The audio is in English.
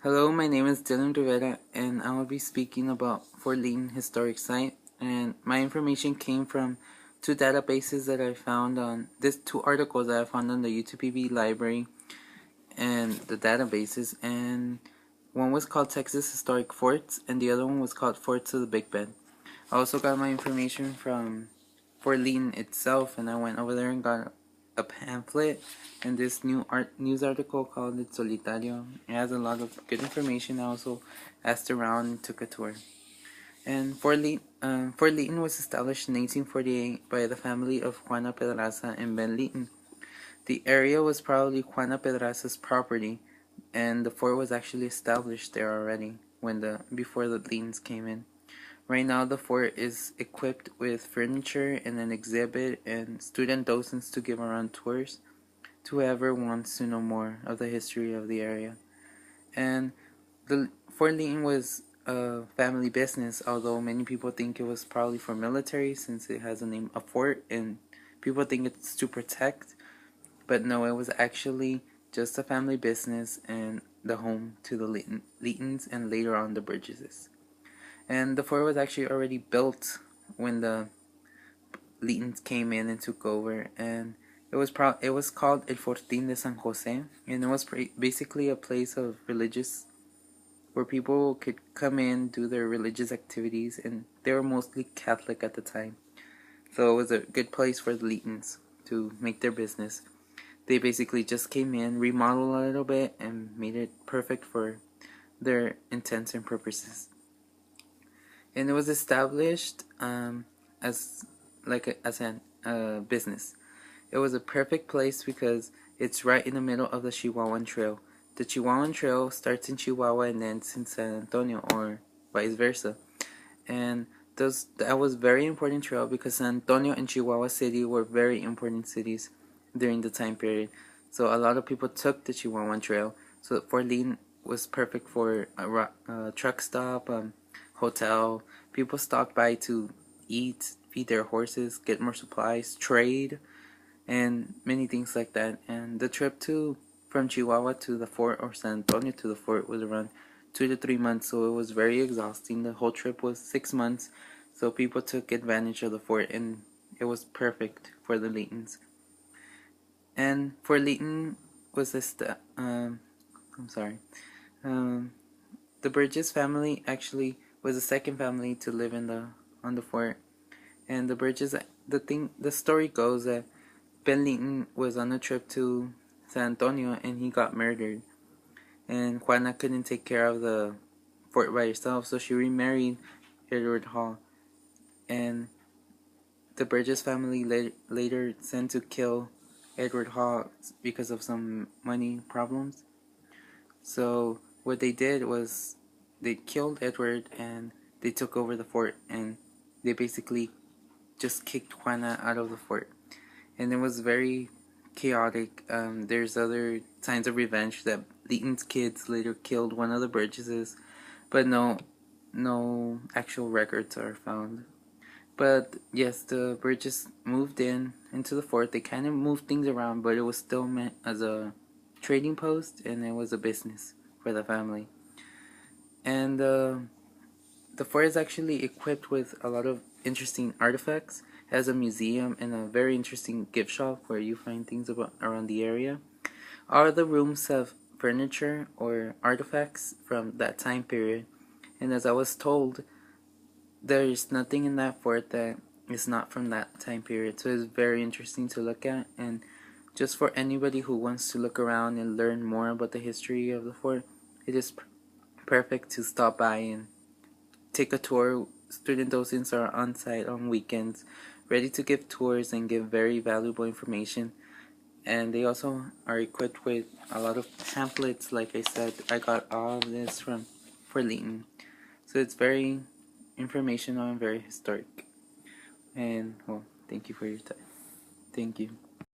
Hello, my name is Dylan Rivera, and I will be speaking about Fort Lee Historic Site. And my information came from two databases that I found on two articles that I found on the UTPB library and the databases. And one was called Texas Historic Forts, and the other one was called Forts of the Big Bend. I also got my information from Fort Lee itself, and I went over there and got a pamphlet and this news article called It Solitario. It has a lot of good information. I also asked around and took a tour. And Fort Leaton was established in 1848 by the family of Juana Pedraza and Ben Leaton. The area was probably Juana Pedraza's property, and the fort was actually established there already before the Leatons came in. Right now, the fort is equipped with furniture and an exhibit and student docents to give around tours to whoever wants to know more of the history of the area. And the Fort Leaton was a family business, although many people think it was probably for military since it has a name, a fort, and people think it's to protect. But no, it was actually just a family business and the home to the Leatons and later on the Burgesses. And the fort was actually already built when the Leetons came in and took over, and it was called El Fortín de San Jose, and it was basically a place of religious where people could come in, do their religious activities, and they were mostly Catholic at the time. So it was a good place for the Leetons to make their business. They basically just came in, remodeled a little bit, and made it perfect for their intents and purposes. And it was established as as a business. It was a perfect place because it's right in the middle of the Chihuahuan Trail. The Chihuahuan Trail starts in Chihuahua and ends in San Antonio, or vice versa. And that was very important trail because San Antonio and Chihuahua City were very important cities during the time period. So a lot of people took the Chihuahuan Trail. So Fort Lee was perfect for a truck stop, hotel. People stopped by to eat, feed their horses, get more supplies, trade, and many things like that. And the trip from Chihuahua to the fort or San Antonio to the fort was around 2 to 3 months, so it was very exhausting. The whole trip was 6 months, so people took advantage of the fort, and it was perfect for the Leetons. And Fort Leaton was I'm sorry. Um, the Burgess family actually was the second family to live on the fort. And the Burgess, the story goes that Ben Leaton was on a trip to San Antonio and he got murdered. And Juana couldn't take care of the fort by herself, so she remarried Edward Hall. And the Burgess family later sent to kill Edward Hall because of some money problems. So what they did was they killed Edward and they took over the fort, and they basically just kicked Juana out of the fort. And it was very chaotic. There's other signs of revenge that Leeton's kids later killed one of the Burgesses, but no actual records are found. But yes, the Burgess moved into the fort. They kind of moved things around, but it was still meant as a trading post, and it was a business for the family. And the fort is actually equipped with a lot of interesting artifacts. It has a museum and a very interesting gift shop where you find things around the area. All the rooms have furniture or artifacts from that time period. And as I was told, there is nothing in that fort that is not from that time period. So it's very interesting to look at. And just for anybody who wants to look around and learn more about the history of the fort, it is perfect to stop by and take a tour. Student docents are on site on weekends, ready to give tours and give very valuable information. And they also are equipped with a lot of pamphlets. Like I said, I got all of this from Fort Leaton. So it's very informational and very historic. And well, thank you for your time. Thank you.